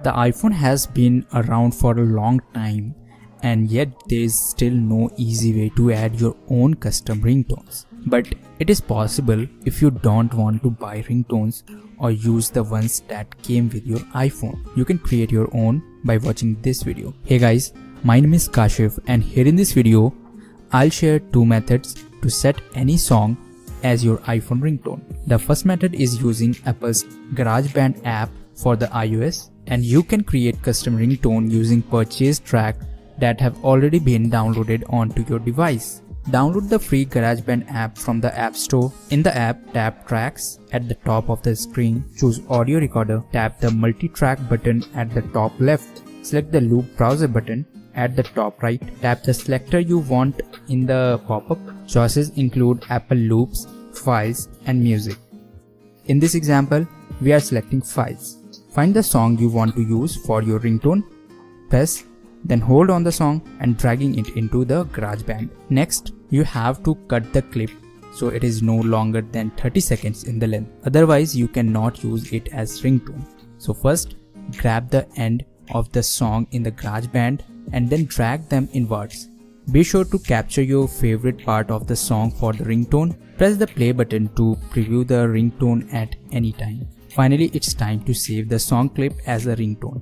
The iPhone has been around for a long time, and yet there is still no easy way to add your own custom ringtones. But it is possible if you don't want to buy ringtones or use the ones that came with your iPhone. You can create your own by watching this video. Hey guys, my name is Kashif, and here in this video, I'll share two methods to set any song as your iPhone ringtone. The first method is using Apple's GarageBand app for the iOS, and you can create custom ringtone using purchased tracks that have already been downloaded onto your device. Download the free GarageBand app from the App Store. In the app, tap Tracks at the top of the screen, choose Audio Recorder, tap the Multi-Track button at the top left, select the Loop Browser button at the top right, tap the selector you want in the pop-up. Choices include Apple Loops, Files, and Music. In this example, we are selecting Files. Find the song you want to use for your ringtone, press, then hold on the song and dragging it into the GarageBand. Next, you have to cut the clip so it is no longer than 30 seconds in the length. Otherwise, you cannot use it as ringtone. So first, grab the end of the song in the GarageBand and then drag them inwards. Be sure to capture your favorite part of the song for the ringtone. Press the play button to preview the ringtone at any time. Finally, it's time to save the song clip as a ringtone.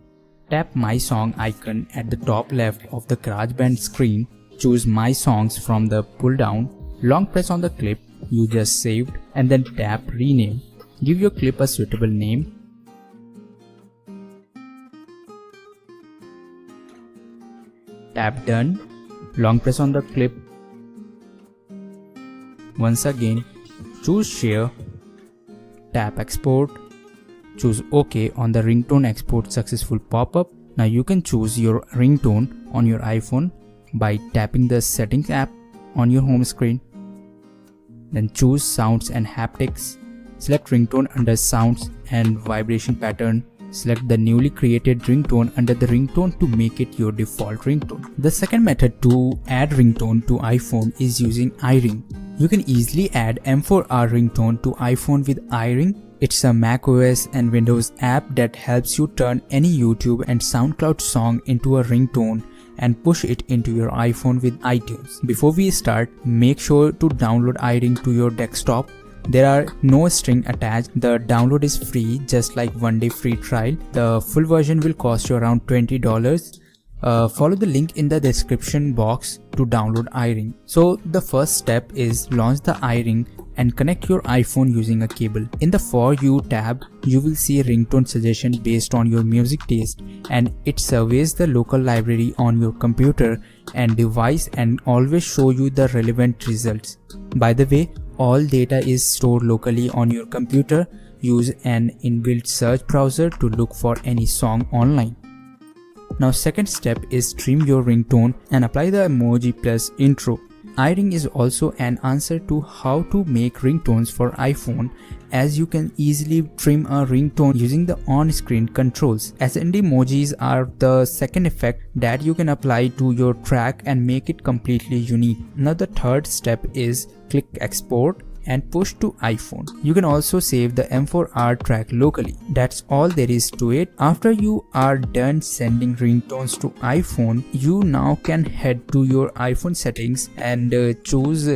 Tap My Song icon at the top left of the GarageBand screen. Choose My Songs from the pull down. Long press on the clip you just saved and then tap Rename. Give your clip a suitable name. Tap Done. Long press on the clip. Once again, choose Share. Tap Export. Choose OK on the ringtone export successful pop-up. Now you can choose your ringtone on your iPhone by tapping the Settings app on your home screen. Then choose Sounds and Haptics. Select ringtone under Sounds and Vibration Pattern. Select the newly created ringtone under the ringtone to make it your default ringtone. The second method to add ringtone to iPhone is using iRing. You can easily add M4R ringtone to iPhone with iRing. It's a macOS and Windows app that helps you turn any YouTube and SoundCloud song into a ringtone and push it into your iPhone with iTunes. Before we start, make sure to download iRing to your desktop. There are no strings attached. The download is free, just like 1-day free trial. The full version will cost you around $20. Follow the link in the description box to download iRing. So the first step is launch the iRing and connect your iPhone using a cable. In the For You tab, you will see a ringtone suggestion based on your music taste, and it surveys the local library on your computer and device and always show you the relevant results. By the way, all data is stored locally on your computer. Use an inbuilt search browser to look for any song online. Now second step is trim your ringtone and apply the emoji plus intro. iRing is also an answer to how to make ringtones for iPhone, as you can easily trim a ringtone using the on-screen controls. Accent emojis are the second effect that you can apply to your track and make it completely unique. Now the third step is click Export and push to iPhone. You can also save the M4R track locally. That's all there is to it. After you are done sending ringtones to iPhone, you now can head to your iPhone settings and choose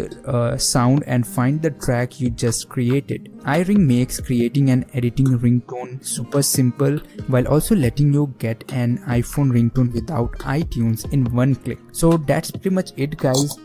sound and find the track you just created. iRing makes creating and editing ringtone super simple while also letting you get an iPhone ringtone without iTunes in one click. So that's pretty much it guys.